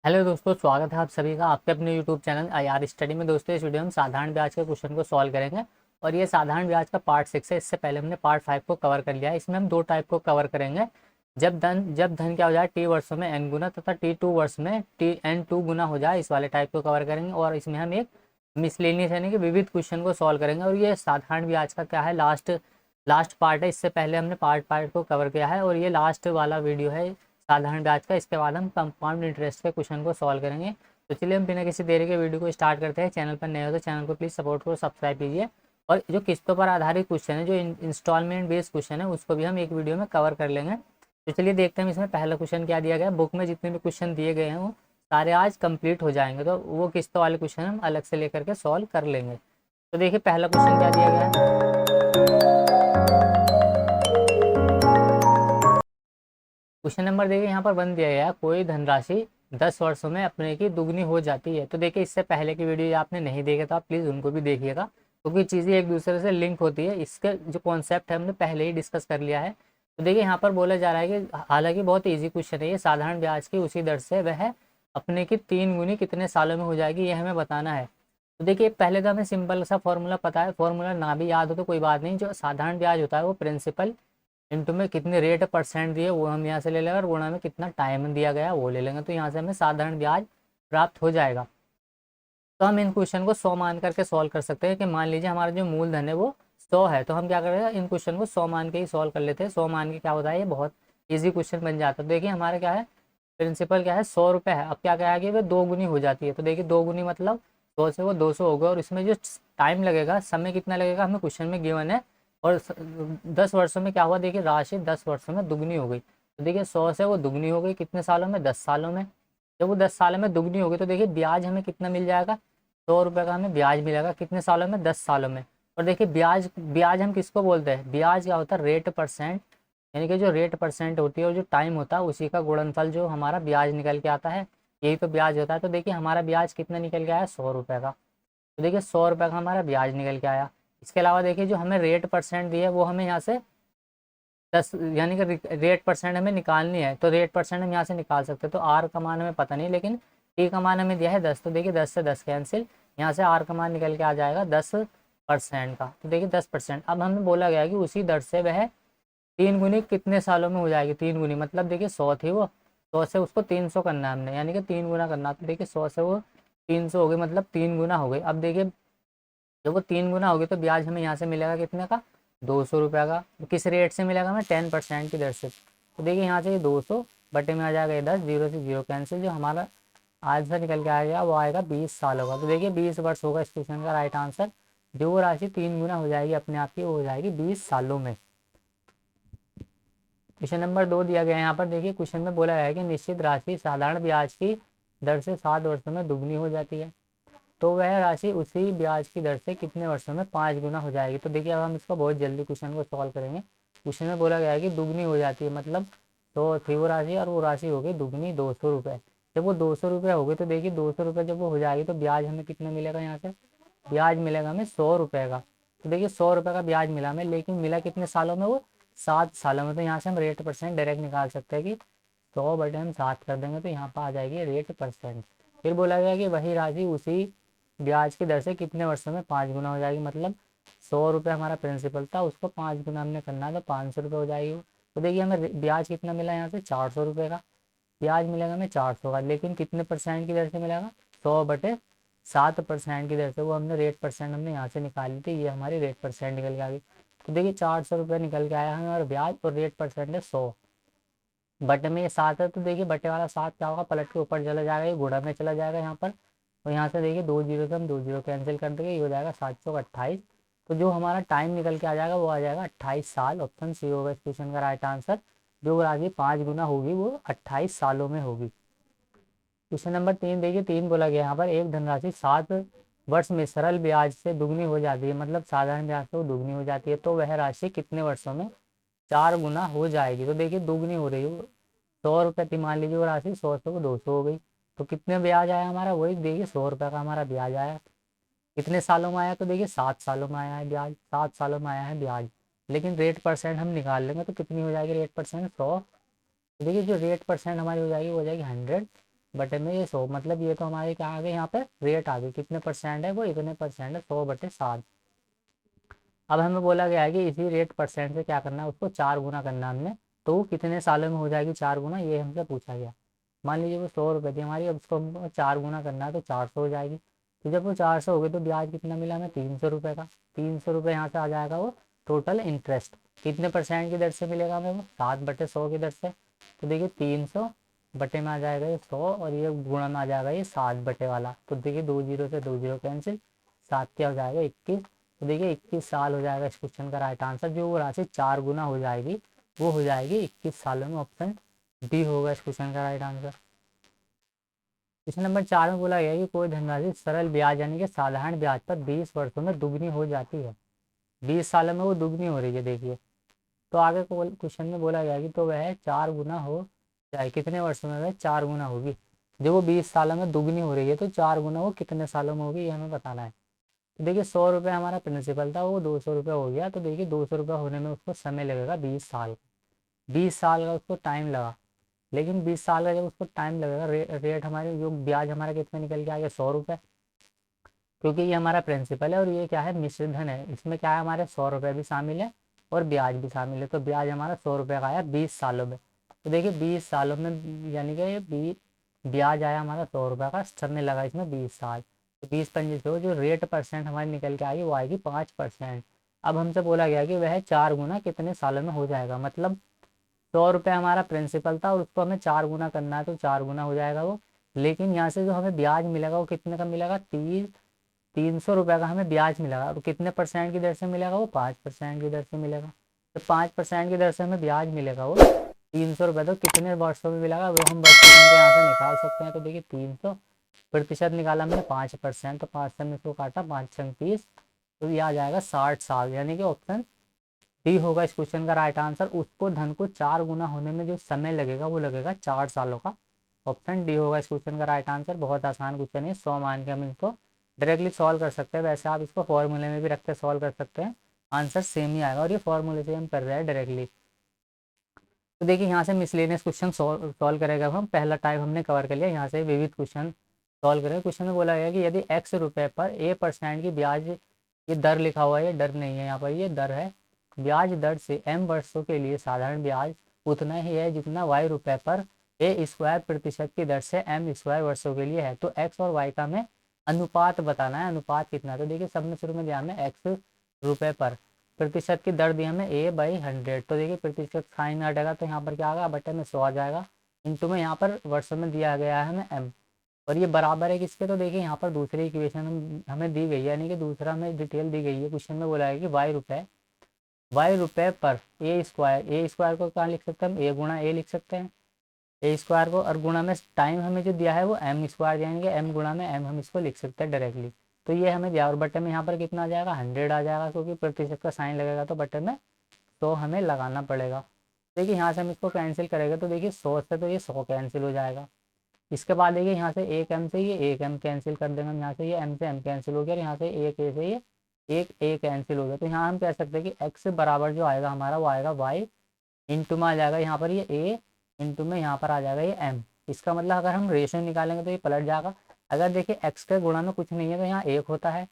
Hello दोस्तों, स्वागत है आप सभी का आपके अपने यूट्यूब चैनल आईआर स्टडी में। दोस्तों, इस वीडियो में हम साधारण ब्याज के क्वेश्चन को सॉल्व करेंगे और ये साधारण ब्याज का पार्ट 6 है। इससे पहले हमने पार्ट 5 को कवर कर लिया है। इसमें हम दो टाइप को कवर करेंगे। जब धन क्या हो जाए टी वर्षों में एन गुना तथा टी टू वर्ष में टी एन टू गुना हो जाए, इस वाले टाइप को कवर करेंगे। और इसमें हम एक मिसलेनियस यानी कि विविध क्वेश्चन को सॉल्व करेंगे। और ये साधारण ब्याज का क्या है, लास्ट लास्ट पार्ट है। इससे पहले हमने पार्ट पार्ट को कवर किया है और ये लास्ट वाला वीडियो है साधारण ब्याज का। इसके बाद हम कंपाउंड इंटरेस्ट के क्वेश्चन को सॉल्व करेंगे। तो चलिए हम बिना किसी देरी के वीडियो को स्टार्ट करते हैं। चैनल पर नए हो तो चैनल को प्लीज़ सपोर्ट करो, सब्सक्राइब कीजिए। और जो किस्तों पर आधारित क्वेश्चन है, जो इंस्टॉलमेंट बेस्ड क्वेश्चन है, उसको भी हम एक वीडियो में कवर कर लेंगे। तो चलिए देखते हैं इसमें पहला क्वेश्चन क्या दिया गया है। बुक में जितने भी क्वेश्चन दिए गए हैं वो सारे आज कंप्लीट हो जाएंगे, तो वो किस्तों वाले क्वेश्चन हम अलग से लेकर के सॉल्व कर लेंगे। तो देखिए पहला क्वेश्चन क्या दिया गया है। क्वेश्चन नंबर देखिए यहाँ पर 1 दिया गया है, कोई धनराशि 10 वर्षों में अपने की दुगनी हो जाती है। तो देखिए इससे पहले की वीडियो आपने नहीं देखे तो आप प्लीज़ उनको भी देखिएगा, क्योंकि चीज़ें एक दूसरे से लिंक होती है। इसके जो कॉन्सेप्ट है हमने पहले ही डिस्कस कर लिया है। तो देखिए यहाँ पर बोला जा रहा है कि हालांकि बहुत ईजी क्वेश्चन है ये, साधारण ब्याज की उसी दर से वह अपने की 3 गुनी कितने सालों में हो जाएगी, ये हमें बताना है। तो देखिए पहले तो हमें सिंपल सा फॉर्मूला पता है। फॉर्मूला ना भी याद हो तो कोई बात नहीं। जो साधारण ब्याज होता है वो प्रिंसिपल इनटू में कितने रेट परसेंट दिए वो हम यहाँ से ले लेंगे, और गुणा में कितना टाइम दिया गया वो ले लेंगे। तो यहाँ से हमें साधारण ब्याज प्राप्त हो जाएगा। तो हम इन क्वेश्चन को 100 मान करके सॉल्व कर सकते हैं। कि मान लीजिए हमारा जो मूलधन है वो 100 है, तो हम क्या करेंगे, इन क्वेश्चन को 100 मान के ही सॉल्व कर लेते हैं। 100 मान के क्या होता है, ये बहुत ईजी क्वेश्चन बन जाता है। तो देखिए हमारा क्या है, प्रिंसिपल क्या है, 100 रुपये है। अब क्या कहा कि वह दो गुनी हो जाती है। तो देखिए दो गुनी मतलब 100 से वो 200 हो गया। और इसमें जो टाइम लगेगा, समय कितना लगेगा, हमें क्वेश्चन में गिवन है। और 10 वर्षों में क्या हुआ, देखिए राशि 10 वर्षों में दुगनी हो गई। तो देखिए 100 से वो दुगनी हो गई कितने सालों में, 10 सालों में। जब वो 10 सालों में दुगनी हो गई तो देखिए ब्याज हमें कितना मिल जाएगा, 100 रुपये का हमें ब्याज मिलेगा कितने सालों में, 10 सालों में। और देखिए ब्याज ब्याज हम किसको बोलते हैं, ब्याज क्या होता है, रेट परसेंट। यानी कि जो रेट परसेंट होती है और जो टाइम होता है उसी का गुणनफल जो हमारा ब्याज निकल के आता है, यही तो ब्याज होता है। तो देखिए हमारा ब्याज कितना निकल के आया, 100 रुपये का। तो देखिए 100 रुपये का हमारा ब्याज निकल के आया। इसके अलावा देखिए जो हमें रेट परसेंट दिया है वो हमें यहाँ से 10 यानी कि रेट परसेंट हमें निकालनी है। तो रेट परसेंट हम यहाँ से निकाल सकते हैं। तो आर का मान हमें पता नहीं, लेकिन टी का मान हमें दिया है 10। तो देखिए 10 से 10 कैंसिल, यहाँ से आर का मान निकल के आ जाएगा 10% का। तो देखिए 10%। अब हमें बोला गया कि उसी दर से वह 3 गुनी कितने सालों में हो जाएगी। 3 गुनी मतलब देखिए 100 थी वो, 100 से उसको 300 करना है हमने, यानी कि 3 गुना करना। तो देखिए 100 से वो 300 हो गई, मतलब 3 गुना हो गई। अब देखिए जब वो 3 गुना होगी तो ब्याज हमें यहाँ से मिलेगा कितने का, 200 रुपये का। तो किस रेट से मिलेगा हमें, 10% की दर से। तो देखिए यहाँ से ये 200 बटे में आ जाएगा ये 10, जीरो से जीरो कैंसिल। जो हमारा आंसर निकल के आएगा वो आएगा 20 सालों का। तो देखिए 20 वर्ष होगा इस क्वेश्चन का राइट आंसर। जो वो राशि 3 गुना हो जाएगी अपने आप की, वो हो जाएगी 20 सालों में। क्वेश्चन नंबर 2 दिया गया है यहाँ पर। देखिए क्वेश्चन में बोला गया है कि निश्चित राशि साधारण ब्याज की दर से 7 वर्षों में दुगनी हो जाती है, तो वह राशि उसी ब्याज की दर से कितने वर्षों में 5 गुना हो जाएगी। तो देखिए अब हम इसको बहुत जल्दी क्वेश्चन को सॉल्व करेंगे। क्वेश्चन में बोला गया है कि दुगनी हो जाती है, मतलब तो थी वो राशि और वो राशि हो गई दुगनी, 200 रुपये। जब वो 200 रुपये हो गई तो देखिए 200 रुपये जब वो हो जाएगी तो ब्याज हमें कितना मिलेगा, यहाँ से ब्याज मिलेगा हमें 100 रुपये का। तो देखिए 100 रुपये का ब्याज मिला हमें, लेकिन मिला कितने सालों में, वो 7 सालों में। तो यहाँ से हम रेट परसेंट डायरेक्ट निकाल सकते हैं कि 100 बटे हम 7 कर देंगे तो यहाँ पर आ जाएगी रेट परसेंट। फिर बोला गया कि वही राशि उसी ब्याज की दर से कितने वर्षों में 5 गुना हो जाएगी। मतलब 100 रुपये हमारा प्रिंसिपल था, उसको 5 गुना हमने करना है तो 500 रुपये हो जाएगी। तो देखिए हमें ब्याज कितना मिला यहाँ से, 400 रुपये का ब्याज मिलेगा हमें, 400 का। लेकिन कितने परसेंट की दर से मिलेगा, 100/7% की दर से। वो हमने रेट परसेंट हमने यहाँ से निकाली थी, ये हमारी रेट परसेंट निकल के आ गई। तो देखिए 400 रुपये निकल के आया हमें, और ब्याज और रेट परसेंट है 100। बटे में ये 7 है, तो देखिए बटे वाला 7 क्या होगा, पलट के ऊपर चला जाएगा, ये गुणा में चला जाएगा यहाँ पर। और यहाँ से देखिए 2 जीरो से हम 2 जीरो कैंसिल कर देंगे, ये हो जाएगा 728। तो जो हमारा टाइम निकल के आ जाएगा वो आ जाएगा 28 साल। ऑप्शन सी होगा इस क्वेश्चन का राइट आंसर। जो राशि 5 गुना होगी वो 28 सालों में होगी। क्वेश्चन नंबर 3 देखिए, 3 बोला गया यहाँ पर, एक धनराशि 7 वर्ष में सरल ब्याज से दुगनी हो जाती है, मतलब साधारण ब्याज से वो दुगनी हो जाती है, तो वह राशि कितने वर्षों में 4 गुना हो जाएगी। तो देखिए दुगनी हो रही है, 100 रुपये थी मान लीजिए वो राशि, 100 से वो 200 हो गई। तो कितने ब्याज आया हमारा, वही देखिए 100 रुपये का हमारा ब्याज आया। कितने सालों में आया, तो देखिए 7 सालों में आया है ब्याज, 7 सालों में आया है ब्याज। लेकिन रेट परसेंट हम निकाल लेंगे तो कितनी हो जाएगी रेट परसेंट, 100। तो देखिए जो रेट परसेंट हमारी हो जाएगी वो हो जाएगी 100। बटे में ये 100, मतलब ये तो हमारे क्या आ गए यहाँ पे रेट आ गई, कितने परसेंट है वो, इतने परसेंट है, 100/7। अब हमें बोला गया है कि इसी रेट परसेंट से क्या करना है, उसको 4 गुना करना है हमने। तो वो कितने सालों में हो जाएगी 4 गुना, ये हमसे पूछा गया। मान लीजिए वो 100 रुपये थी हमारी, अब उसको हमको 4 गुना करना है तो 400 हो जाएगी। तो जब वो 400 हो गई तो ब्याज कितना मिला हमें, 300 रुपये का। 300 रुपये यहाँ से आ जाएगा वो टोटल इंटरेस्ट। कितने परसेंट की दर से मिलेगा हमें वो, 7/100 की दर से। तो देखिए 300 बटे में आ जाएगा ये 100, और ये गुणा में आ जाएगा ये 7 बटे वाला। तो देखिए 2 जीरो से 2 जीरो कैंसिल, 7 क्या हो जाएगा 21। तो देखिए 21 साल हो जाएगा इस क्वेश्चन का राइट आंसर। जो वो राशि 4 गुना हो जाएगी वो हो जाएगी 21 सालों में। ऑप्शन डी होगा इस क्वेश्चन का राइट आंसर। क्वेश्चन नंबर 4 में बोला गया है कि कोई धनराशि सरल ब्याज यानी कि साधारण ब्याज पर 20 वर्षों में दुगनी हो जाती है। 20 सालों में वो दुगनी हो रही है देखिए। तो आगे क्वेश्चन में बोला गया कि तो वह 4 गुना हो जाए, कितने वर्षों में वह 4 गुना होगी। जब वो 20 सालों में दुगनी हो रही है तो 4 गुना वो कितने सालों में होगी, ये हमें बताना है। तो देखिए 100 रुपये हमारा प्रिंसिपल था, वो 200 रुपये हो गया। तो देखिए 200 रुपये होने में उसको समय लगेगा 20 साल। 20 साल का उसको टाइम लगा। लेकिन 20 साल का जब उसको टाइम लगेगा, रेट हमारे जो ब्याज हमारा कितना निकल के आ गया 100 रुपये। क्योंकि ये हमारा प्रिंसिपल है और ये क्या है मिश्रधन है, इसमें क्या है हमारे 100 रुपये भी शामिल है और ब्याज भी शामिल है। तो ब्याज हमारा 100 रुपये का आया 20 सालों में। तो देखिए 20 सालों में यानी कि ये ब्याज आया हमारा 100 रुपये का, समय लगा इसमें 20 साल। तो 20 पंजे से जो रेट परसेंट हमारी निकल के आएगी वो आएगी 5%। अब हमसे बोला गया कि वह 4 गुना कितने सालों में हो जाएगा। मतलब 100 रुपये हमारा प्रिंसिपल था और उसको हमें 4 गुना करना है तो 4 गुना हो जाएगा वो। लेकिन यहाँ से जो हमें ब्याज मिलेगा वो कितने का मिलेगा, 300 रुपये का हमें ब्याज मिलेगा। और कितने परसेंट की दर से मिलेगा वो, 5% की दर से मिलेगा। तो 5% की दर से हमें ब्याज मिलेगा वो 300 रुपये। तो कितने वर्षों में मिलेगा वो हम वर्ष की संख्या यहाँ से निकाल सकते हैं। तो देखिए 300% निकाला हमने 5%, तो 5 से हमने इसको काटा, 5×30, तो ये आ जाएगा 60 साल। यानी कि ऑप्शन डी होगा इस क्वेश्चन का राइट आंसर। उसको धन को 4 गुना होने में जो समय लगेगा वो लगेगा 4 सालों का। ऑप्शन डी होगा इस क्वेश्चन का राइट आंसर। बहुत आसान क्वेश्चन है, 100 मान के हम इसको डायरेक्टली सॉल्व कर सकते हैं। वैसे आप इसको फॉर्मूले में भी रख के सॉल्व कर सकते हैं, आंसर सेम ही आएगा। और ये फॉर्मूले से हम कर रहे हैं डायरेक्टली। तो देखिए यहाँ से मिसलेनियस क्वेश्चन सॉल्व करेगा हम। पहला टाइप हमने कवर कर लिया, यहाँ से विविध क्वेश्चन सॉल्व करेंगे। क्वेश्चन में बोला गया कि यदि x रुपये पर a% की ब्याज, ये दर लिखा हुआ है, ये डर नहीं है यहाँ पर, ये दर है। ब्याज दर से m वर्षों के लिए साधारण ब्याज उतना ही है जितना y रुपये पर a² की दर से m² वर्षों के लिए है। तो x और y का हमें अनुपात बताना है। अनुपात कितना है, तो देखिए सबने शुरू में दिया हमें x रुपये पर, प्रतिशत की दर दी हमें a/100। तो देखिए प्रतिशत साइन हटेगा तो यहाँ पर क्या आएगा, बटे में 100 आ जाएगा। इंटू में यहाँ पर वर्षों में दिया गया है हमें m, और ये बराबर है किसके, तो देखिए यहाँ पर दूसरी इक्वेशन हमें दी गई है, यानी कि दूसरा हमें डिटेल दी गई है। क्वेश्चन में बोला है कि y रुपये पर a² को कहाँ लिख सकते हैं हम, a गुणा a लिख सकते हैं, a² को, और गुणा में टाइम हमें जो दिया है वो m², यानी कि m गुणा में m हम इसको लिख सकते हैं डायरेक्टली। तो ये हमें दिया, और बटे में यहाँ पर कितना आ जाएगा 100 आ जाएगा, क्योंकि प्रतिशत का साइन लगेगा तो बटे में 100 हमें लगाना पड़ेगा। देखिए यहाँ से हम इसको कैंसिल करेंगे तो देखिए 100 से तो ये 100 कैंसिल हो जाएगा। इसके बाद देखिए यहाँ से एक m से ये एक m कैंसिल कर देंगे हम, यहाँ से ये m से m कैंसिल हो गया, और यहाँ से एक a से ये एक a कैंसिल हो गया। तो यहाँ हम कह सकते हैं कि x बराबर जो आएगा हमारा वो आएगा y, इंटू में आ जाएगा यहाँ पर ये a, इंटू में यहाँ पर आ जाएगा ये m। इसका मतलब अगर हम रेशियो निकालेंगे तो ये पलट जाएगा। अगर देखिए x के गुणा में कुछ नहीं है तो यहाँ 1 होता है,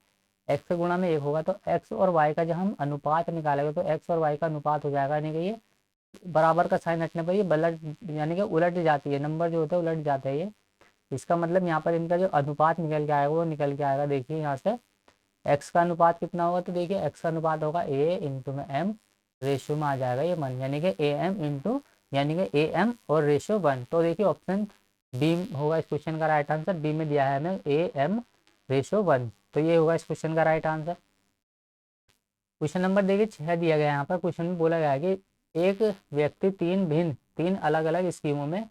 x के गुणा में 1 होगा, तो x और y का जब हम अनुपात निकालेंगे तो x और y का अनुपात हो जाएगा, यानी कि ये बराबर का साइन हटने पर ये पलट, यानी कि उलट जाती है, नंबर जो होता है उलट जाता है ये। इसका मतलब यहाँ पर इनका जो अनुपात निकल के आएगा वो निकल के आएगा, देखिए यहाँ से x का अनुपात कितना होगा, तो देखिए x का अनुपात होगा a इंटू में m, रेशियो में आ जाएगा ये 1, यानी कि am इंटू, यानी कि am और रेशियो 1। तो देखिए ऑप्शन बी होगा इस क्वेश्चन का राइट आंसर। बी में दिया है हमें am रेशियो 1, तो ये होगा इस क्वेश्चन का राइट आंसर। क्वेश्चन नंबर देखिए 6 दिया गया है यहाँ पर। क्वेश्चन में बोला गया है कि एक व्यक्ति तीन अलग अलग स्कीमों में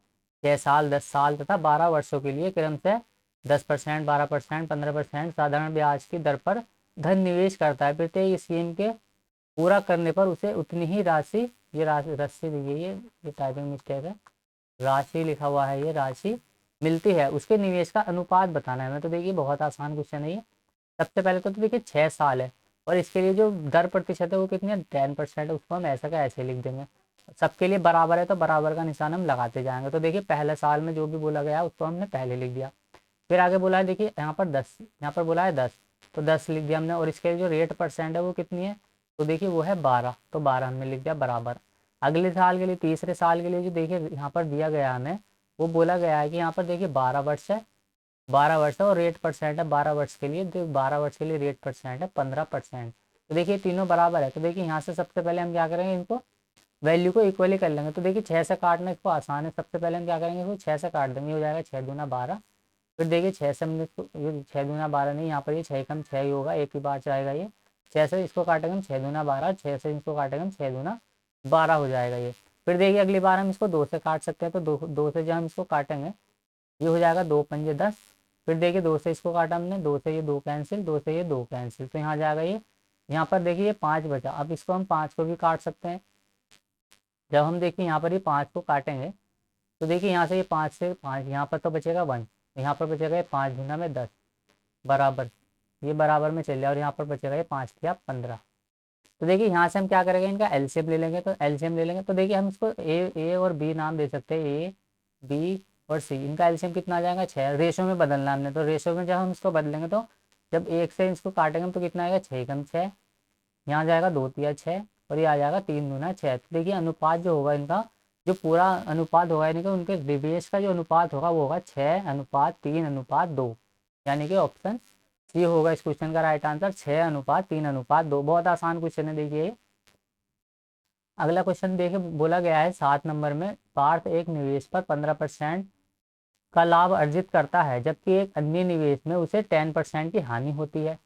6 साल, 10 साल तथा 12 वर्षों के लिए क्रम से 10%, 12%, 15% साधारण ब्याज की दर पर धन निवेश करता है। प्रत्येक स्कीम के पूरा करने पर उसे उतनी ही राशि, ये राशि ये टाइपिंग मिस्टेक है, राशि लिखा हुआ है, ये राशि मिलती है। उसके निवेश का अनुपात बताना है हमें। तो देखिए बहुत आसान क्वेश्चन है ये। सबसे पहले तो देखिए 6 साल है और इसके लिए जो दर प्रतिशत है वो कितनी है, 10% है। उसको हम ऐसा का ऐसे लिख देंगे। सबके लिए बराबर है तो बराबर का निशान हम लगाते जाएंगे। तो देखिए पहले साल में जो भी बोला गया है उसको हमने पहले लिख दिया। फिर आगे बोला है, देखिए यहाँ पर 10, यहाँ पर बोला है 10, तो 10 लिख दिया हमने। और इसके जो रेट परसेंट है वो कितनी है, तो देखिए वो है 12, तो 12 हमने लिख दिया बराबर। अगले साल के लिए, तीसरे साल के लिए जो देखिए यहाँ पर दिया गया हमें, वो बोला गया है कि यहाँ पर देखिए 12 वर्ष है, 12 वर्ष है और रेट परसेंट है 12 वर्ष के लिए, तो 12 वर्ष के लिए रेट परसेंट है 15%। तो देखिए तीनों बराबर है। तो देखिए यहाँ से सबसे पहले हम क्या करेंगे, इनको वैल्यू को इक्वली कर लेंगे। तो देखिए 6 से काटना इसको आसान है, सबसे पहले हम क्या करेंगे, इसको 6 से काट देंगे, हो जाएगा 6 दूना 12। फिर देखिए 6 से हमने इसको, ये 6 दूना 12 नहीं, यहाँ पर ये 6 कम 6 ही होगा, एक ही बार जाएगा ये। 6 से इसको काटेंगे हम 6 दूना 12, 6 से इसको काटेंगे हम 6 दूना 12 हो जाएगा ये। फिर देखिए अगली बार हम इसको 2 से काट सकते हैं, तो दो से जब हम इसको काटेंगे ये हो जाएगा 2 पंजे 10। फिर देखिए 2 से इसको काटा हमने, 2 से ये 2 कैंसिल, 2 से ये 2 कैंसिल, तो यहाँ जाएगा ये। यहाँ पर देखिए ये 5 बचा, अब इसको हम 5 को भी काट सकते हैं। जब हम देखिए यहाँ पर ये 5 को काटेंगे तो देखिए यहाँ से ये 5 से 5, यहाँ पर तो बचेगा 1, यहाँ पर बचेगा ये 5 गुना में 10 बराबर, ये बराबर में चल जाए, और यहाँ पर बचेगा ये 5 किया 15। तो देखिए यहाँ से हम क्या करेंगे, इनका एलसीएम ले लेंगे। तो एलसीएम ले लेंगे तो देखिए हम इसको ए और बी नाम दे सकते हैं, ए बी और सी। इनका एलसीएम कितना आ जाएगा 6, रेशो में बदलना हमने। तो रेशो में जब हम इसको बदलेंगे तो जब 1 से इसको काटेंगे तो कितना आएगा 6 कम 6, यहाँ जाएगा 2 तिया 6, और ये आ जाएगा 3 दूना 6। तो देखिए अनुपात जो होगा इनका, जो पूरा अनुपात होगा यानी कि उनके निवेश का जो अनुपात होगा वो होगा 6:3:2, यानी कि ऑप्शन सी होगा इस क्वेश्चन का राइट आंसर, 6:3:2। बहुत आसान क्वेश्चन है। देखिए अगला क्वेश्चन देखिए बोला गया है 7 नंबर में, पार्थ एक निवेश पर 15% का लाभ अर्जित करता है जबकि एक अन्य निवेश में उसे 10% की हानि होती है।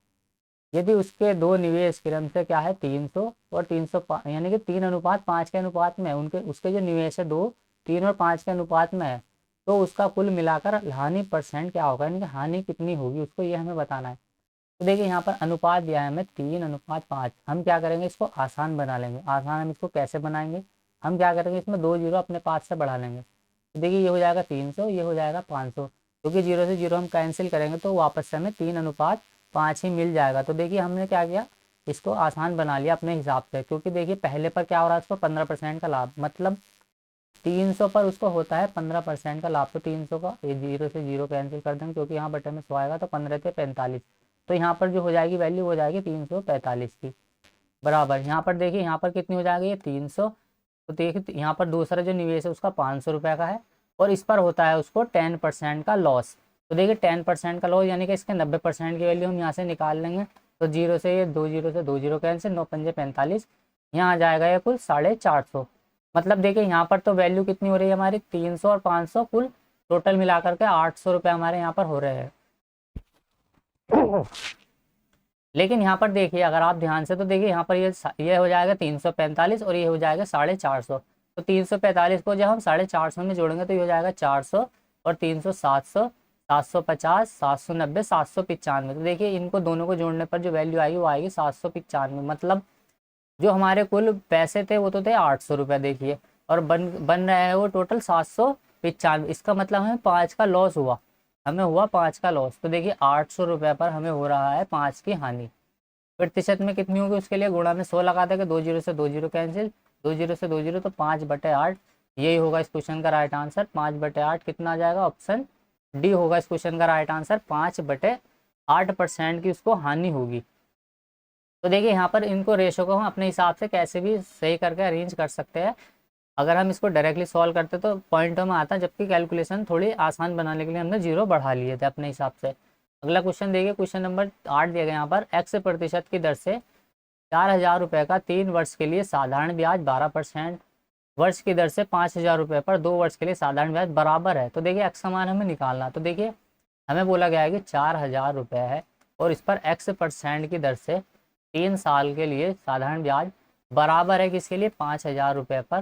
यदि उसके दो निवेश क्रमशः क्या है 300 और 305, यानी कि 3:5 के अनुपात में उनके, उसके जो निवेश है 2, 3 और 5 के अनुपात में है, तो उसका कुल मिलाकर हानि परसेंट क्या होगा, यानी कि हानि कितनी होगी उसको ये हमें बताना है। तो देखिए यहाँ पर अनुपात दिया है हमें 3:5। हम क्या करेंगे, इसको आसान बना लेंगे। आसान हम इसको कैसे बनाएंगे, हम क्या करेंगे, इसमें 2 जीरो अपने पास से बढ़ा लेंगे। तो देखिए ये हो जाएगा 300, ये हो जाएगा 500, क्योंकि जीरो से जीरो हम कैंसिल करेंगे तो वापस से हमें 3:5 ही मिल जाएगा। तो देखिए हमने क्या किया, इसको आसान बना लिया अपने हिसाब से, क्योंकि देखिए पहले पर क्या हो रहा है, उसको 15% का लाभ, मतलब 300 पर उसको होता है 15% का लाभ। तो 300 का ये जीरो से जीरो कैंसिल कर देंगे, क्योंकि यहाँ बटन में 100 आएगा, तो 15 से 45, तो यहाँ पर जो हो जाएगी वैल्यू हो जाएगी 345 की बराबर। यहाँ पर देखिए यहाँ पर कितनी हो जाएगी ये 300। तो देखिए यहाँ पर दूसरा जो निवेश है उसका 500 रुपये का है, और इस पर होता है उसको 10% का लॉस। तो देखिए 10% का लॉस यानी कि इसके 90% की वैल्यू हम यहाँ से निकाल लेंगे। तो जीरो से ये 2 जीरो से 2 जीरो कैंसिल, 9 पंजे 45, यहाँ आ जाएगा ये कुल 450। मतलब देखिए यहाँ पर तो वैल्यू कितनी हो रही है हमारी 300 और 500, कुल टोटल मिलाकर के 800 रुपये हमारे यहाँ पर हो रहे हैं। लेकिन यहाँ पर देखिए अगर आप ध्यान से, तो देखिए यहाँ पर ये हो जाएगा 345 और ये हो जाएगा 450। तो 345 को जब हम 450 में जोड़ेंगे तो ये हो जाएगा 400, और 300 700, 750, 790, 795। तो देखिए इनको दोनों को जोड़ने पर जो वैल्यू आएगी वो आएगी 795। मतलब जो हमारे कुल पैसे थे वो तो थे 800 रुपये देखिए, और बन रहा है वो टोटल 795। इसका मतलब हमें 5 का लॉस हुआ, हमें हुआ 5 का लॉस। तो देखिए 800 रुपये पर हमें हो रहा है 5 की हानि। प्रतिशत में कितनी होगी उसके लिए गुणा में 100 लगा देंगे, 2 जीरो से 2 जीरो कैंसिल, 2 जीरो से 2 जीरो, तो 5/8 यही होगा इस क्वेश्चन का राइट आंसर। 5/8 कितना आ जाएगा, ऑप्शन डी होगा इस क्वेश्चन का राइट आंसर। 5/8% की उसको हानि होगी। तो देखिए यहाँ पर इनको रेशो को हम अपने हिसाब से कैसे भी सही करके अरेंज कर सकते हैं। अगर हम इसको डायरेक्टली सॉल्व करते तो पॉइंटों में आता, जबकि कैलकुलेशन थोड़ी आसान बनाने के लिए हमने जीरो बढ़ा लिए थे अपने हिसाब से। अगला क्वेश्चन देखिए, क्वेश्चन नंबर 8 दिया गया यहाँ पर, x% की दर से 4000 रुपये का 3 वर्ष के लिए साधारण ब्याज 12%, वर्ष की दर से 5000 रुपये पर 2 वर्ष के लिए साधारण ब्याज बराबर है। तो देखिए एक्स का मान हमें निकालना। तो देखिए हमें बोला गया है कि 4000 रुपये है और इस पर x% की दर से 3 साल के लिए साधारण ब्याज बराबर है किसके लिए, 5000 रुपये पर,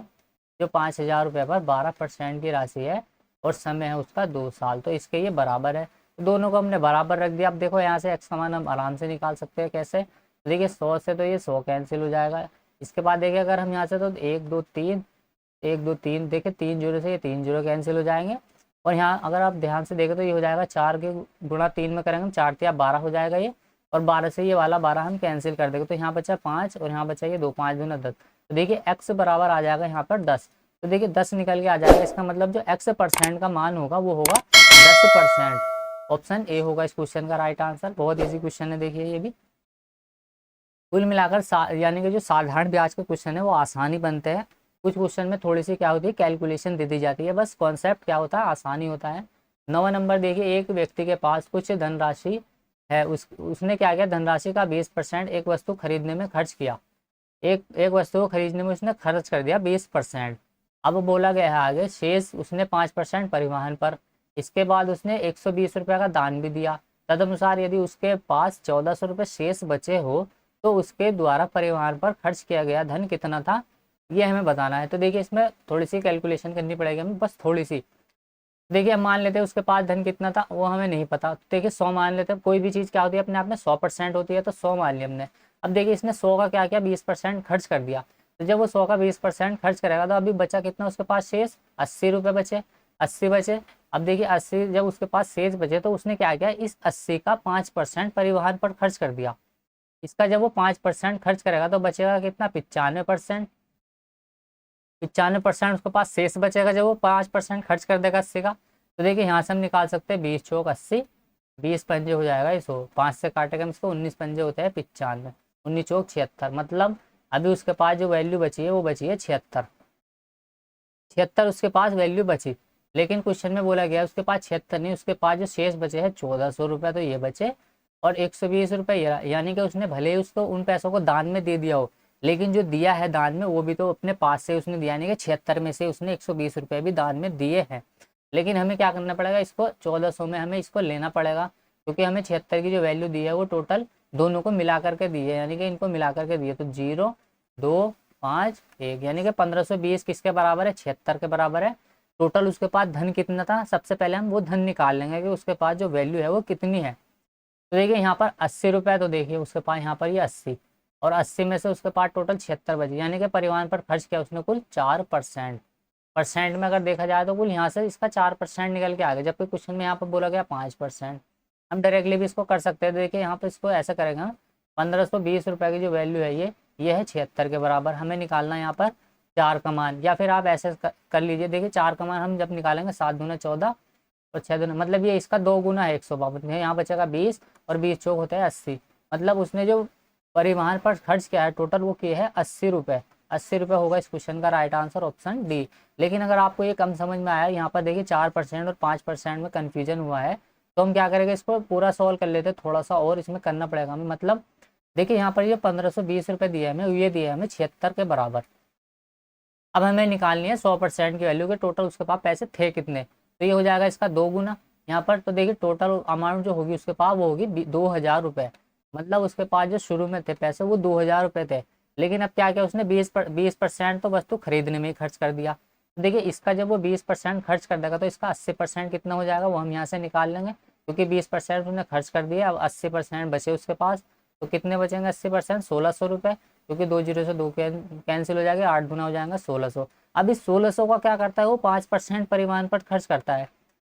जो 5000 रुपये पर 12% की राशि है और समय है उसका 2 साल। तो इसके ये बराबर है, तो दोनों को हमने बराबर रख दिया। अब देखो यहाँ से एक्स का मान हम आराम से निकाल सकते हैं। कैसे, तो देखिए 100 से तो ये 100 कैंसिल हो जाएगा। इसके बाद देखिए अगर हम यहाँ से, तो 1 2 3, 1 2 3, देखिए 3 जीरो से ये 3 जीरो कैंसिल हो जाएंगे। और यहाँ अगर आप ध्यान से देखें तो ये हो जाएगा 4 के गुणा 3 में करेंगे हम, 4 तिया 12 हो जाएगा ये, और 12 से ये वाला 12 हम कैंसिल कर देंगे, तो यहाँ बचा 5 और यहाँ बचा ये 2, 5 दूना 10। तो देखिए x बराबर आ जाएगा यहाँ पर 10। तो देखिए 10 निकल के आ जाएगा, इसका मतलब जो x% का मान होगा वो होगा 10%। ऑप्शन ए होगा इस क्वेश्चन का राइट आंसर। बहुत ईजी क्वेश्चन है देखिए ये भी। कुल मिलाकर यानी कि जो साधारण ब्याज के क्वेश्चन है वो आसानी बनते हैं। कुछ क्वेश्चन में थोड़ी सी क्या होती है, कैलकुलेशन दे दी जाती है, बस कॉन्सेप्ट क्या होता है, आसानी होता है। 9वां नंबर देखिए, एक व्यक्ति के पास कुछ धनराशि है, उसने क्या किया, धनराशि का 20% एक वस्तु खरीदने में खर्च किया। एक एक वस्तु को खरीदने में उसने खर्च कर दिया 20%। अब बोला गया है आगे, शेष उसने 5% परिवहन पर, इसके बाद उसने 120 रुपये का दान भी दिया। तदनुसार यदि उसके पास 1400 रुपये शेष बचे हो तो उसके द्वारा परिवहन पर खर्च किया गया धन कितना था, ये हमें बताना है। तो देखिए इसमें थोड़ी सी कैलकुलेशन करनी पड़ेगी हमें, बस थोड़ी सी। देखिए हम मान लेते हैं उसके पास धन कितना था, वो हमें नहीं पता। तो देखिए 100 मान लेते हैं, कोई भी चीज़ क्या होती है अपने आप में 100% होती है, तो 100 मान लिया हमने। अब देखिए इसने 100 का क्या किया, 20% खर्च कर दिया। तो जब वो 100 का 20% खर्च करेगा तो अभी बचा कितना उसके पास शेष, 80 रुपये बचे, 80 बचे। अब देखिए 80 जब उसके पास शेष बचे तो उसने क्या किया, इस 80 का 5% परिवहन पर खर्च कर दिया। इसका जब वो 5% खर्च करेगा तो बचेगा कितना, 95%। 95% उसके पास शेष बचेगा जब वो 5% खर्च कर देगा 80 का। तो देखिए यहाँ से हम निकाल सकते हैं 20 चौक 80, 20 पंजे हो जाएगा ये 100, 5 से काटेगा हम इसको, 19 पंजे होते हैं 95, 19 चौक 76। मतलब अभी उसके पास जो वैल्यू बची है वो बची है 76। 76 उसके पास वैल्यू बची, लेकिन क्वेश्चन में बोला गया उसके पास 76 नहीं, उसके पास जो शेष बचे हैं 1400 रुपये, तो ये बचे। और 120 रुपये, यानी कि उसने भले ही उसको उन पैसों को दान में दे दिया हो, लेकिन जो दिया है दान में वो भी तो अपने पास से उसने दिया, यानी कि 76 में से उसने 120 रुपये भी दान में दिए हैं। लेकिन हमें क्या करना पड़ेगा, इसको 1400 में हमें इसको लेना पड़ेगा, क्योंकि हमें 76 की जो वैल्यू दी है वो टोटल दोनों को मिला करके दी है, यानी कि इनको मिला करके दी है। तो 0 2 5 1, यानी कि 1520 किसके बराबर है, 76 के बराबर है। टोटल उसके पास धन कितना था, सबसे पहले हम वो धन निकाल लेंगे कि उसके पास जो वैल्यू है वो कितनी है। तो देखिए यहाँ पर 80 रुपये, तो देखिए उसके पास यहाँ पर ये 80, और 80 में से उसके पास टोटल 76 बचे, यानी कि परिवहन पर खर्च किया उसने कुल 4%। परसेंट में अगर देखा जाए तो कुल यहाँ से इसका 4% निकल के आ गया, जबकि क्वेश्चन में यहाँ पर बोला गया 5%। हम डायरेक्टली भी इसको कर सकते हैं। देखिए यहाँ पर इसको ऐसा करेंगे हम, 1520 रुपये की जो वैल्यू है ये है 76 के बराबर। हमें निकालना है यहाँ पर 4 का मान, या फिर आप ऐसे कर लीजिए। देखिए 4 का मान हम जब निकालेंगे 7 दूना 14 और 6 दूना, मतलब ये इसका 2 गुना है 152 में, यहाँ बचेगा 20 और 20 चौक होता है 80। मतलब उसने जो परिवहन पर खर्च किया है टोटल वो किए है 80 रुपये। 80 रुपये होगा इस क्वेश्चन का राइट आंसर, ऑप्शन डी। लेकिन अगर आपको ये कम समझ में आया, यहाँ पर देखिए 4% और 5% में कन्फ्यूजन हुआ है, तो हम क्या करेंगे, इसको पूरा सॉल्व कर लेते, थोड़ा सा और इसमें करना पड़ेगा हमें। मतलब देखिए यहाँ पर ये 1520 रुपये दिया है हमें, ये दिया है हमें 76 के बराबर। अब हमें निकालनी है 100% की वैल्यू के टोटल उसके पास पैसे थे कितने, तो ये हो जाएगा इसका 2 गुना यहाँ पर। तो देखिए टोटल अमाउंट जो होगी उसके पास वो होगी 2000 रुपये। मतलब उसके पास जो शुरू में थे पैसे वो 2000 रुपये थे, लेकिन अब क्या किया उसने 20% तो वस्तु खरीदने में ही खर्च कर दिया। तो देखिए इसका जब वो 20% खर्च कर देगा तो इसका 80% कितना हो जाएगा वो हम यहाँ से निकाल लेंगे, क्योंकि 20% उसने खर्च कर दिया। अब 80% बचे उसके पास, तो कितने बचेंगे 80%, 1600 रुपये, क्योंकि 2 जीरो से 2 कैंसिल हो जाएगा, 8 गुना हो जाएगा 1600। अब इस 1600 का क्या करता है वो 5% परिवहन पर खर्च करता है,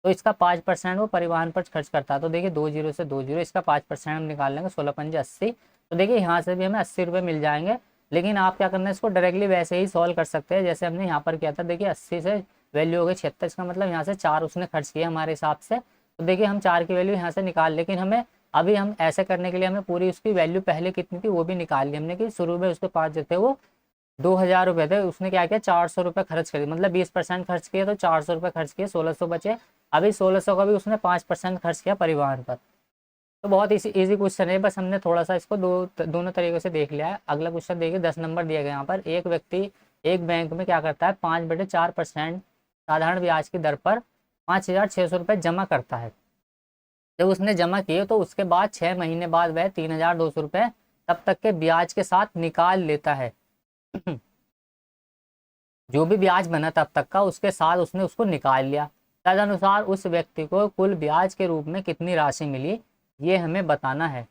तो इसका 5% वो परिवहन पर खर्च करता है। तो देखिए 2 जीरो से 2 जीरो, इसका 5% हम निकाल लेंगे, 16 पंजे 80। तो देखिए यहाँ से भी हमें 80 रुपये मिल जाएंगे। लेकिन आप क्या करना है, इसको डायरेक्टली वैसे ही सॉल्व कर सकते हैं जैसे हमने यहाँ पर किया था। देखिए 80 से वैल्यू हो गई 76, इसका मतलब यहाँ से 4 उसने खर्च किया हमारे हिसाब से। तो देखिए हम 4 की वैल्यू यहाँ से निकाल, लेकिन हमें अभी हम ऐसे करने के लिए हमें पूरी उसकी वैल्यू पहले कितनी थी वो भी निकाल ली हमने, कि शुरू में उसके पास जो थे वो 2000 रुपये थे, उसने क्या किया 400 रुपये खर्च कर दिए, मतलब 20% खर्च किए तो 400 रुपये खर्च किए, 1600 बचे। अभी 1600 का भी उसने 5% खर्च किया परिवहन पर। तो बहुत इजी क्वेश्चन है, बस हमने थोड़ा सा इसको दोनों तरीके से देख लिया है। अगला क्वेश्चन देखिए 10 नंबर दिया गया यहाँ पर। एक व्यक्ति एक बैंक में क्या करता है 5/4% साधारण ब्याज की दर पर 5600 रुपये जमा करता है। जब उसने जमा किए तो उसके बाद 6 महीने बाद वह 3200 रुपये तब तक के ब्याज के साथ निकाल लेता है। जो भी ब्याज बना तब तक का उसके साथ उसने उसको निकाल लिया। तदनुसार उस व्यक्ति को कुल ब्याज के रूप में कितनी राशि मिली ये हमें बताना है।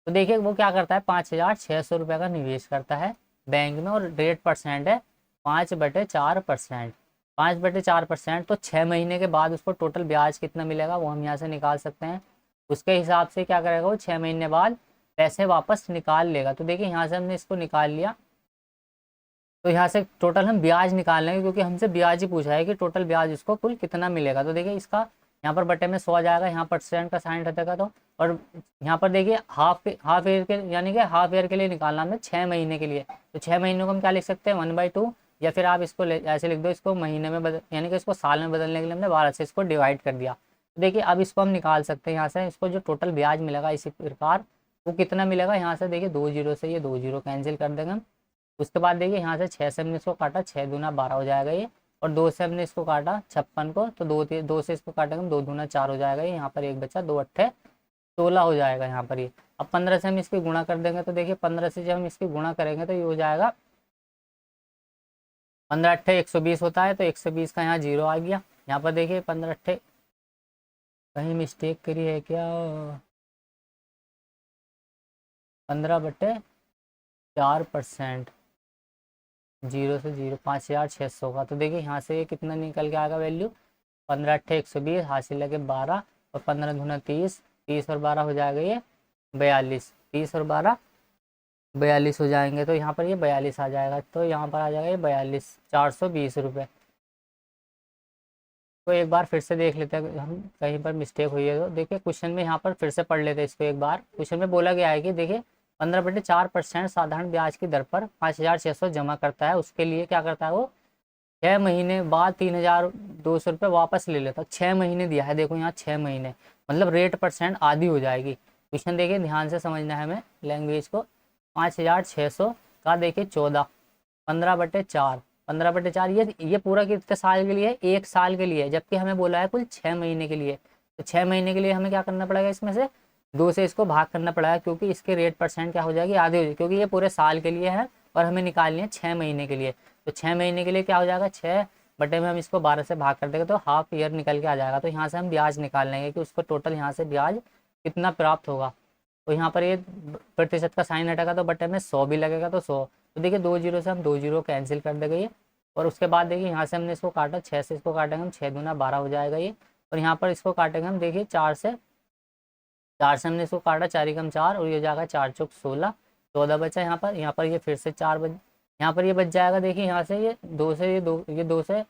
तो देखिए वो क्या करता है 5600 रुपये का निवेश करता है बैंक में, और रेट परसेंट है 5/4%। 5/4%, तो 6 महीने के बाद उसको टोटल ब्याज कितना मिलेगा वो हम यहाँ से निकाल सकते हैं। उसके हिसाब से क्या करेगा वो 6 महीने बाद पैसे वापस निकाल लेगा। तो देखिए यहाँ से हमने इसको निकाल लिया, तो यहाँ से टोटल हम ब्याज निकाल लेंगे क्योंकि हमसे ब्याज ही पूछा है कि टोटल ब्याज इसको कुल कितना मिलेगा। तो देखिए इसका यहाँ पर बटे में 100 आ जाएगा, यहाँ परसेंट का साइन रहेगा। तो और यहाँ पर देखिए हाफ ईयर के यानी कि हाफ ईयर के लिए निकालना हमें 6 महीने के लिए। तो 6 महीनों को हम क्या लिख सकते हैं 1/2, या फिर आप इसको ऐसे लिख दो, इसको महीने में बदल यानी कि इसको साल में बदलने के लिए हमने 12 से इसको डिवाइड कर दिया। तो देखिए अब इसको हम निकाल सकते हैं यहाँ से, इसको जो टोटल ब्याज मिलेगा इसी प्रकार वो कितना मिलेगा। यहाँ से देखिए 2 जीरो से ये 2 जीरो कैंसिल कर देंगे हम। उसके बाद देखिए यहाँ से 6 से हमने इसको काटा, 6 दूना 12 हो जाएगा ये, और 2 से हमने इसको काटा 56 को, तो 2 से इसको काटेंगे हम, 2 दूना 4 हो जाएगा ये, यहाँ पर एक बचा, 2 अट्ठे 16 हो जाएगा यहाँ पर ये। अब 15 से हम इसकी गुणा कर देंगे, तो देखिए 15 से जब हम इसकी गुणा करेंगे तो ये हो जाएगा 15 अट्ठे 120 होता है, तो 120 का यहाँ जीरो आ गया। यहाँ पर देखिए 15 अट्ठे कहीं मिस्टेक करी है क्या, 15/4%, जीरो से जीरो 5600 का। तो देखिए यहाँ से ये कितना निकल के आएगा वैल्यू, 15 अट्ठे 120 हासिल लगे 12, और 15 दूना 30, 30 और 12 हो जाएगा ये 42, 30 और 12 42 हो जाएंगे। तो यहाँ पर ये 42 आ जाएगा, तो यहाँ पर आ जाएगा ये 42 420 रुपये। तो एक बार फिर से देख लेते हैं हम कहीं पर मिस्टेक हुई है तो। देखिए क्वेश्चन में यहाँ पर फिर से पढ़ लेते हैं इसको एक बार। क्वेश्चन में बोला गया है कि देखिए 15/4% साधारण ब्याज की दर पर 5600 जमा करता है, उसके लिए क्या करता है वो 6 महीने बाद 3200 रुपये वापस ले लेता है। 6 महीने दिया है, देखो यहाँ 6 महीने, मतलब रेट परसेंट आधी हो जाएगी। क्वेश्चन देखिए ध्यान से समझना है हमें लैंग्वेज को। 5600 का देखिए 14, 15/4, 15/4 ये पूरा कितने साल के लिए है, 1 साल के लिए, जबकि हमें बोला है कुल 6 महीने के लिए। तो 6 महीने के लिए हमें क्या करना पड़ेगा, इसमें से 2 से इसको भाग करना पड़ेगा, क्योंकि इसके रेट परसेंट क्या हो जाएगी, आधे हो जाएगी, क्योंकि ये पूरे साल के लिए है और हमें निकालनी है 6 महीने के लिए। तो 6 महीने के लिए क्या हो जाएगा, 6 बटे में हम इसको 12 से भाग कर देंगे तो हाफ ईयर निकल के आ जाएगा। तो यहाँ से हम ब्याज निकाल लेंगे कि उसको टोटल यहाँ से ब्याज कितना प्राप्त होगा। तो यहाँ पर ये प्रतिशत का साइन हटेगा तो बटे में 100 भी लगेगा, तो 100। तो देखिए 2 जीरो से हम 2 जीरो कैंसिल कर देंगे ये, और उसके बाद देखिए यहाँ से हमने इसको काटा, 6 से इसको काटेंगे हम, 6 दूना 12 हो जाएगा ये, और यहाँ पर इसको काटेंगे हम देखिए 4 से हमने इसको काटा, 4 एकम 4, और ये हो जाएगा 4 चौक 16, 14 बचा यहाँ पर। यहाँ पर ये फिर से 4 बच, यहाँ पर ये बच जाएगा। देखिए यहाँ से ये 2 से ये 2 से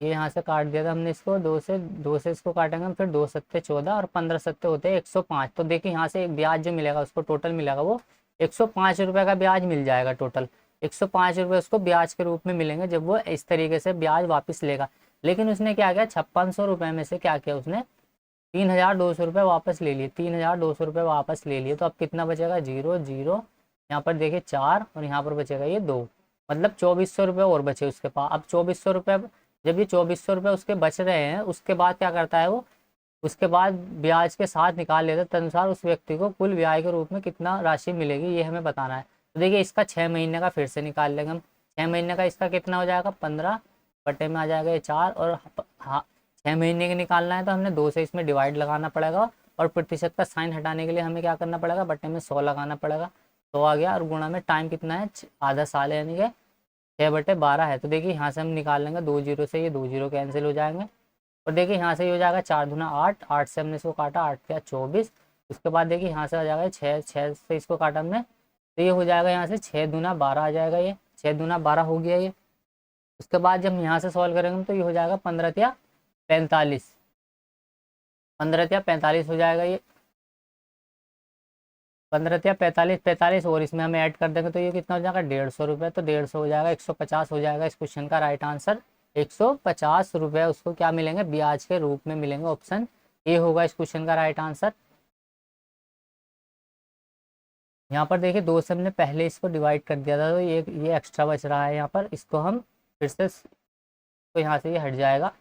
ये यहाँ से काट दिया था हमने इसको, 2 से इसको काटेंगे हम, फिर 2 सत्ते 14 और 15 सत्ते होते हैं 105। तो देखिए यहाँ से एक ब्याज जो मिलेगा उसको टोटल मिलेगा वो 105 रुपये का ब्याज मिल जाएगा टोटल। 105 रुपये उसको ब्याज के रूप में मिलेंगे जब वो इस तरीके से ब्याज वापस लेगा। लेकिन उसने क्या किया, 5600 रुपये में से क्या किया उसने, 3200 रुपये वापस ले लिए, 3200 रुपये वापस ले लिए। तो अब कितना बचेगा, 0 0, यहाँ पर देखिए 4, और यहाँ पर बचेगा ये 2, मतलब 2400 रुपये और बचे उसके पास। अब 2400 रुपये, जब ये 2400 रुपये उसके बच रहे हैं, उसके बाद क्या करता है वो, उसके बाद ब्याज के साथ निकाल लेता है, तदनुसार उस व्यक्ति को कुल ब्याज के रूप में कितना राशि मिलेगी ये हमें बताना है। तो देखिए इसका 6 महीने का फिर से निकाल लेंगे हम। 6 महीने का इसका कितना हो जाएगा, 15 बटे में आ जाएगा ये 4, और हाँ 6 महीने का निकालना है तो हमने 2 से इसमें डिवाइड लगाना पड़ेगा, और प्रतिशत का साइन हटाने के लिए हमें क्या करना पड़ेगा, बटे में 100 लगाना पड़ेगा। 100 आ गया, और गुणा में टाइम कितना है, आधा साल है, यानी कि 6/12 है। तो देखिए यहाँ से हम निकाल लेंगे, 2 जीरो से ये 2 जीरो कैंसिल हो जाएंगे, और देखिए यहाँ से ये हो जाएगा 4 दूना 8, 8 से हमने इसको काटा, 8 क्या 24। उसके बाद देखिए यहाँ से आ जाएगा 6 से इसको काटा हमने, तो ये हो जाएगा यहाँ से 6 दूना 12 आ जाएगा, ये 6 दूना 12 हो गया ये। उसके बाद जब यहाँ से सॉल्व करेंगे तो ये हो जाएगा 15 या 45, 15 या 45 हो जाएगा ये, 15 या 45, 45 और इसमें हमें ऐड कर देंगे तो ये कितना हो जाएगा, 150 रुपये। तो 150 हो जाएगा, 150 हो जाएगा इस क्वेश्चन का राइट आंसर। 150 रुपये उसको क्या मिलेंगे, ब्याज के रूप में मिलेंगे। ऑप्शन ए होगा इस क्वेश्चन का राइट आंसर। यहाँ पर देखिए 2 से हमने पहले इसको डिवाइड कर दिया था, तो ये एक्स्ट्रा बच रहा है यहाँ पर, इसको हम फिर से, तो यहाँ से ये हट जाएगा।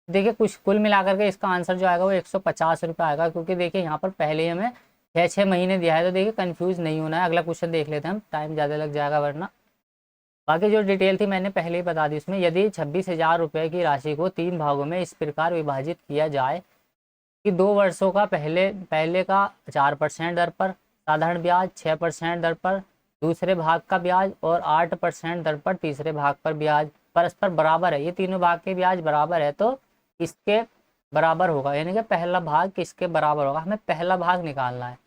देखिए कुछ कुल मिलाकर के इसका आंसर जो आएगा वो 150 रुपये आएगा, क्योंकि देखिए यहाँ पर पहले ही हमें 6 महीने दिया है। तो देखिए कंफ्यूज नहीं होना है, अगला क्वेश्चन देख लेते हैं हम, टाइम ज़्यादा लग जाएगा वरना। बाकी जो डिटेल थी मैंने पहले ही बता दी उसमें। यदि 26,000 रुपये की राशि को 3 भागों में इस प्रकार विभाजित किया जाए कि 2 वर्षों का पहले का 4% दर पर साधारण ब्याज, 6% दर पर दूसरे भाग का ब्याज, और 8% दर पर तीसरे भाग पर ब्याज परस्पर बराबर है, ये तीनों भाग के ब्याज बराबर है, तो इसके बराबर होगा, यानी कि पहला भाग किसके बराबर होगा, हमें पहला भाग निकालना है।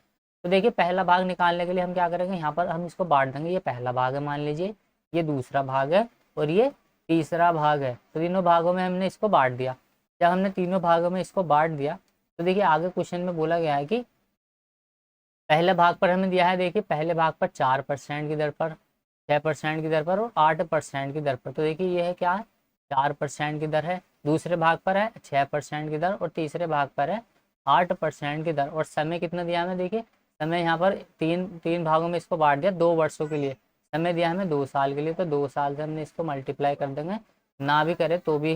तो देखिए पहला भाग निकालने के लिए हम क्या करेंगे, यहाँ पर हम इसको बांट देंगे, ये पहला भाग है मान लीजिए, ये दूसरा भाग है और ये तीसरा भाग है। तो तीनों भागों में हमने इसको बांट दिया। जब हमने तीनों भागों में इसको बांट दिया तो देखिए आगे क्वेश्चन में बोला गया है कि पहले भाग पर हमें दिया है, देखिए पहले भाग पर 4% की दर पर, 6% की दर पर और 8% की दर पर। तो देखिए ये है क्या है, 4% की दर है। दूसरे भाग पर है 6% की दर और तीसरे भाग पर है 8% की दर। और समय कितना दिया हमें, देखिए समय यहाँ पर तीन तीन भागों में इसको बांट दिया 2 वर्षों के लिए। समय दिया हमें 2 साल के लिए, तो 2 साल से हमने इसको मल्टीप्लाई कर देंगे, ना भी करे तो भी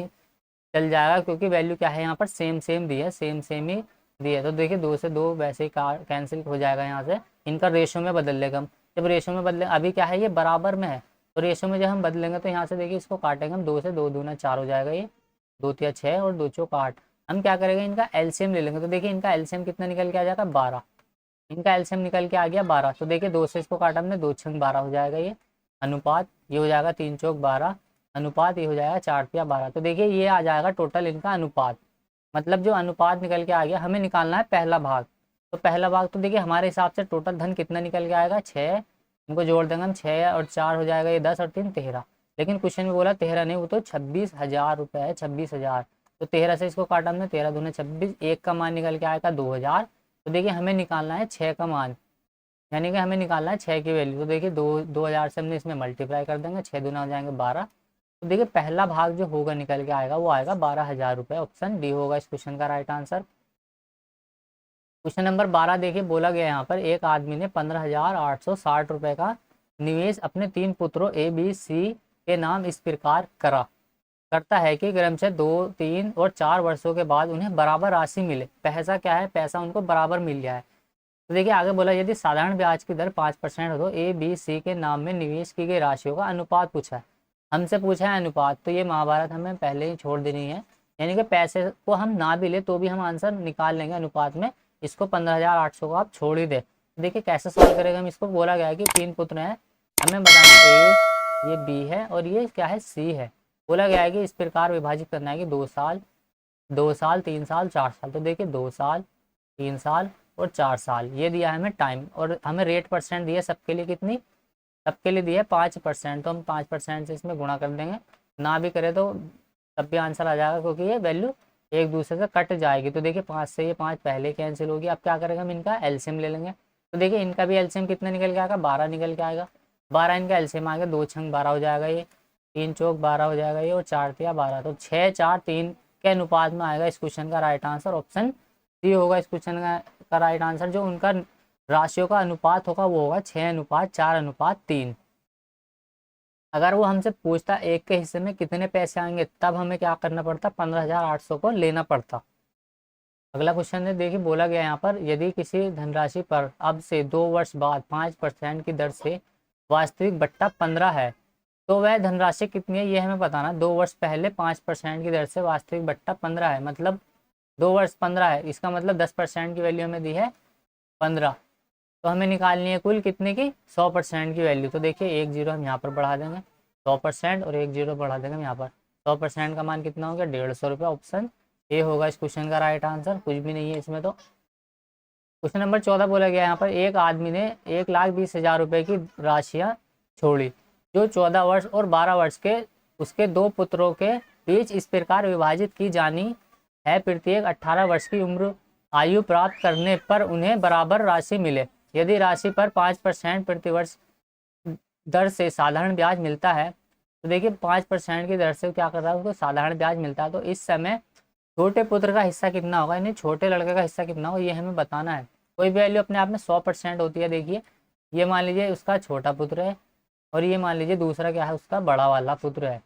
चल जाएगा, क्योंकि वैल्यू क्या है यहाँ पर सेम सेम दी है, सेम सेम ही दी है। तो देखिए 2 से 2 वैसे ही कैंसिल हो जाएगा यहाँ से, इनका रेशो में बदल लेगा हम। जब रेशो में बदले, अभी क्या है ये बराबर में है, तो रेशो में जब हम बदलेंगे तो यहाँ से देखिए इसको काटेंगे हम, 2 से 2 दूना 4 हो जाएगा, ये 2 तिया 6 और 2 चौक 8। हम क्या करेंगे, इनका एलसीएम ले लेंगे। तो देखिए इनका एलसीएम कितना निकल के आ जाएगा, 12। इनका एलसीएम निकल के आ गया 12। तो देखिए 2 से इसको काटा हमने, 2 छंग 12 हो जाएगा ये अनुपात, ये हो जाएगा 3 चौक 12 अनुपात, ये हो जाएगा 4 तिया 12। तो देखिए ये आ जाएगा टोटल इनका अनुपात। मतलब जो अनुपात निकल के आ गया, हमें निकालना है पहला भाग। तो पहला भाग तो देखिए हमारे हिसाब से टोटल धन कितना निकल के आएगा, 6। इनको जोड़ देंगे हम, 6 और 4 हो जाएगा ये 10 और 3 13। लेकिन क्वेश्चन में बोला 13 नहीं, वो तो 26,000 रुपये है, 26,000। तो 13 से इसको काटा हमने, 13 दूने 26, एक का मान निकल के आएगा 2,000। तो देखिए हमें निकालना है 6 का मान, यानी कि हमें निकालना है 6 की वैल्यू। तो देखिए 2,000 से हमने इसमें मल्टीप्लाई कर देंगे, 6 दूना हो जाएंगे 12। तो देखिए पहला भाग जो होगा निकल के आएगा वो आएगा 12,000 रुपये। ऑप्शन डी होगा इस क्वेश्चन का राइट आंसर। क्वेश्चन नंबर 12 देखिए बोला गया यहाँ पर, एक आदमी ने 15,860 रुपये का निवेश अपने 3 पुत्रों ए बी सी के नाम इस प्रकार करता है कि क्रमशः 2, 3 और 4 वर्षों के बाद उन्हें बराबर राशि मिले। पैसा क्या है, पैसा उनको बराबर मिल गया है। तो देखिए आगे बोला, यदि साधारण ब्याज की दर 5% हो तो ए बी सी के नाम में निवेश की गई राशियों का अनुपात पूछा है। हमसे पूछा है अनुपात, तो ये महाभारत हमें पहले ही छोड़ देनी है, यानी कि पैसे को हम ना भी ले तो भी हम आंसर निकाल लेंगे अनुपात में। इसको 15,800 को आप छोड़ ही दे। देखिए कैसे सॉल्व करेंगे हम इसको, बोला गया है कि 3 पुत्र हैं, हमें बताना ए, ये बी है और ये क्या है सी है। बोला गया है कि इस प्रकार विभाजित करना है कि 2 साल, 2 साल, 3 साल, 4 साल। तो देखिए 2 साल, 3 साल और 4 साल, ये दिया है हमें टाइम, और हमें रेट परसेंट दिया सबके लिए, कितनी, सबके लिए दिया है 5%। तो हम 5% से इसमें गुणा कर देंगे, ना भी करें तो तब भी आंसर आ जाएगा, क्योंकि ये वैल्यू एक दूसरे से कट जाएगी। तो देखिए 5 से ये 5 पहले कैंसिल होगी। अब क्या करेंगे, हम इनका एलसीएम ले लेंगे। तो देखिए इनका भी एलसीएम कितना निकल के आएगा, 12 निकल के आएगा। 12 इनका एलसीएम आ गया, 2 छंग 12 हो जाएगा ये, 3 चौक 12 हो जाएगा ये, और 4 तिया 12। तो 6, 4, 3 के अनुपात में आएगा इस क्वेश्चन का राइट आंसर। ऑप्शन सी होगा इस क्वेश्चन का राइट आंसर। जो उनका राशियों का अनुपात होगा वो होगा 6:4:3। अगर वो हमसे पूछता एक के हिस्से में कितने पैसे आएंगे, तब हमें क्या करना पड़ता, 15,800 को लेना पड़ता। अगला क्वेश्चन है, देखिए बोला गया यहाँ पर, यदि किसी धनराशि पर अब से 2 वर्ष बाद 5% की दर से वास्तविक बट्टा 15 है, तो वह धनराशि कितनी है ये हमें बताना। 2 वर्ष पहले 5% की दर से वास्तविक बट्टा 15 है, मतलब 2 वर्ष 15 है, इसका मतलब 10% की वैल्यू हमें दी है 15। तो हमें निकालनी है कुल कितने की, 100% की वैल्यू। तो देखिए 1 जीरो हम यहाँ पर बढ़ा देंगे 100%, और 1 जीरो बढ़ा देंगे हम यहाँ पर। 100% का मान कितना हो गया, 150 रुपये। ऑप्शन ए होगा इस क्वेश्चन का राइट आंसर, कुछ भी नहीं है इसमें। तो क्वेश्चन नंबर 14 बोला गया यहाँ पर, एक आदमी ने 1,20,000 रुपये की राशियाँ छोड़ी जो 14 वर्ष और 12 वर्ष के उसके 2 पुत्रों के बीच इस प्रकार विभाजित की जानी है, प्रत्येक 18 वर्ष की उम्र आयु प्राप्त करने पर उन्हें बराबर राशि मिले। यदि राशि पर 5% प्रतिवर्ष दर से साधारण ब्याज मिलता है, तो देखिए 5% की दर से क्या कर रहा है, उसको साधारण ब्याज मिलता है। तो इस समय छोटे पुत्र का हिस्सा कितना होगा, यानी छोटे लड़के का हिस्सा कितना होगा, ये हमें बताना है। कोई भी वैल्यू अपने आप में 100% होती है। देखिए ये मान लीजिए उसका छोटा पुत्र है, और ये मान लीजिए दूसरा क्या है, उसका बड़ा वाला पुत्र है।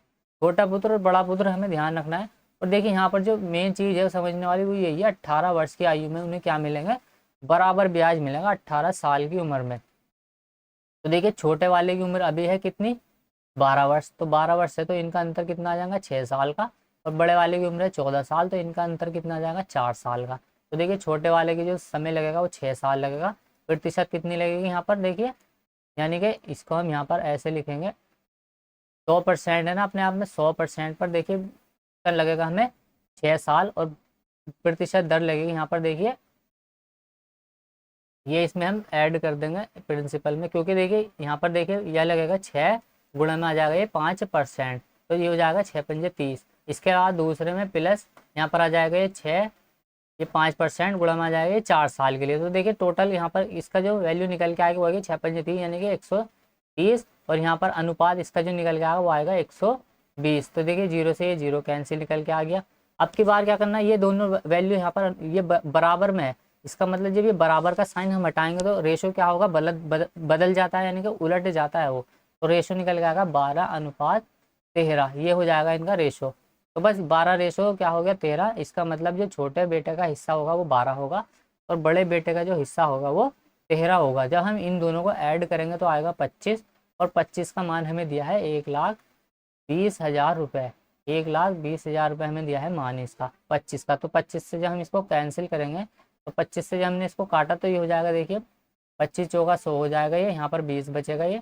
छोटा पुत्र और बड़ा पुत्र हमें ध्यान रखना है। और देखिए यहाँ पर जो मेन चीज़ है समझने वाली वो यही है, 18 वर्ष की आयु में उन्हें क्या मिलेंगे, बराबर ब्याज मिलेगा 18 साल की उम्र में। तो देखिए छोटे वाले की उम्र अभी है कितनी, 12 वर्ष। तो 12 वर्ष है तो इनका अंतर कितना आ जाएगा, 6 साल का। और बड़े वाले की उम्र है 14 साल, तो इनका अंतर कितना आ जाएगा, 4 साल का। तो देखिए छोटे वाले की जो समय लगेगा वो 6 साल लगेगा। प्रतिशत कितनी लगेगी यहाँ पर देखिए, यानी कि इसको हम यहाँ पर ऐसे लिखेंगे, 100% है ना अपने आप में, 100% पर देखिए लगेगा हमें 6 साल, और प्रतिशत दर लगेगी यहाँ पर देखिए, ये इसमें हम ऐड कर देंगे प्रिंसिपल में, क्योंकि देखिए यहाँ पर देखिए यह लगेगा 6 गुणा में आ जाएगा ये 5%, तो ये हो जाएगा 6×5 30। इसके बाद दूसरे में प्लस यहाँ पर आ जाएगा ये 6, ये 5% गुणा में आ जाएगा ये 4 साल के लिए। तो देखिए टोटल यहाँ पर इसका जो वैल्यू निकल के आएगी वो आएगी 6×3 यानी कि 130, और यहाँ पर अनुपात इसका जो निकल के आएगा वो आएगा 120। तो देखिए 0 से ये 0 कैंसिल निकल के आ गया। अब की बार क्या करना है, ये दोनों वैल्यू यहाँ पर ये बराबर में है, इसका मतलब जब ये बराबर का साइन हम हटाएंगे तो रेशो क्या होगा, बदल जाता है, यानी कि उलट जाता है वो। तो रेशो निकल के आएगा 12:13, ये हो जाएगा इनका रेशो। तो बस 12 रेशो क्या हो गया 13, इसका मतलब जो छोटे बेटे का हिस्सा होगा वो 12 होगा और बड़े बेटे का जो हिस्सा होगा वो 13 होगा। जब हम इन दोनों को ऐड करेंगे तो आएगा 25, और 25 का मान हमें दिया है 1,20,000 रुपये। 1,20,000 रुपये हमें दिया है मान इसका 25 का। तो 25 से जब हम इसको कैंसिल करेंगे तो 25 से जब हमने इसको काटा तो ये हो जाएगा देखिए 25 चौका 100 हो जाएगा, ये यहाँ पर 20 बचेगा ये,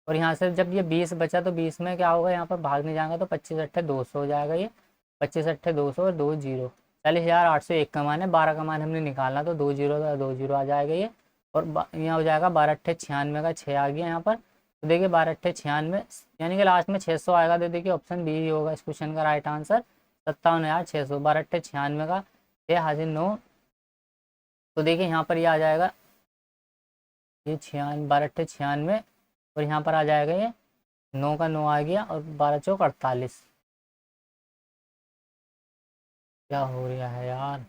और यहाँ से जब ये 20 बचा तो 20 में क्या होगा, यहाँ पर भागने जाएगा तो 25 अट्ठे 200 हो जाएगा ये, 25 अट्ठे 200 और 2 जीरो 40,801 का मान है। 12 का मान हमने निकालना तो 2 जीरो का 2 जीरो आ जाएगा ये, और यहाँ हो जाएगा 12 अट्ठे 96 का 6 आ गया यहाँ पर। तो देखिए 12 अट्ठे 96 यानी कि लास्ट में 600 आएगा, तो देखिए ऑप्शन बी होगा इस क्वेश्चन का राइट आंसर 57,600। 12 अट्ठे 96 का 6 हाजिर 9, तो देखिए यहाँ पर ये आ जाएगा ये 12 अट्ठे 96, और यहाँ पर आ जाएगा ये 9 का 9 आ गया, और 12 चौक 48। क्या हो रहा है यार,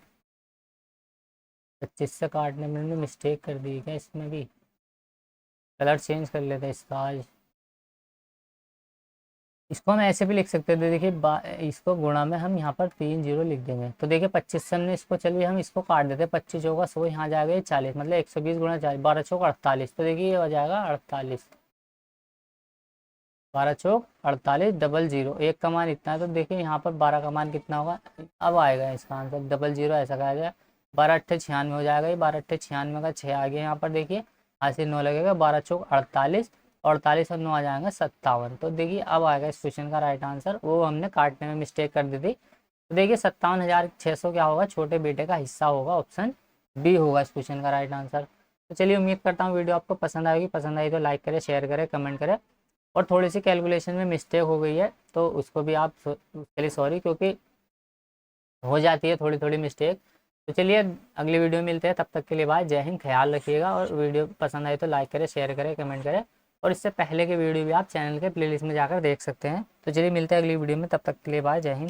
25 से काटने में मैंने मिस्टेक कर दी क्या, इसमें भी कलर चेंज कर लेते हैं इसका आज। इसको हम ऐसे भी लिख सकते थे, देखिए इसको गुणा में हम यहाँ पर 3 जीरो लिख देंगे। तो देखिए 25 से हमने इसको, चलिए हम इसको काट देते हैं, 25 चौका 100, यहाँ जाएगा ये 40, मतलब 120 गुणा 40, 12 चौक 48। तो देखिए ये हो जाएगा 48, 12 चौक 48, डबल जीरो, एक का मान इतना है, तो देखिए यहाँ पर 12 का मान कितना होगा, अब आएगा इसका आंसर डबल जीरो, ऐसा कहा जाए 12 अट्ठे 96 हो जाएगा ये, 12 अट्ठे 96 का 6 आ गया यहाँ पर देखिए, हासिल 9 लगेगा, 12 चौक 48, 48 और 9 आ जाएगा 57। तो देखिए अब आएगा इस क्वेश्चन का राइट आंसर, वो हमने काटने में मिस्टेक कर दी थी। तो देखिए 57,600 क्या होगा, छोटे बेटे का हिस्सा होगा, ऑप्शन बी होगा इस क्वेश्चन का राइट आंसर। तो चलिए उम्मीद करता हूँ वीडियो आपको पसंद आएगी, पसंद आई तो लाइक करें, शेयर करें, कमेंट करें। और थोड़ी सी कैलकुलेशन में मिस्टेक हो गई है तो उसको भी आप उसके लिए सॉरी, क्योंकि हो जाती है थोड़ी थोड़ी मिस्टेक। तो चलिए अगली वीडियो में मिलते हैं, तब तक के लिए बाय, जय हिंद, ख्याल रखिएगा। और वीडियो पसंद आई तो लाइक करें, शेयर करें, कमेंट करें, और इससे पहले के वीडियो भी आप चैनल के प्लेलिस्ट में जाकर देख सकते हैं। तो चलिए मिलते हैं अगली वीडियो में, तब तक के लिए बाय, जय हिंद।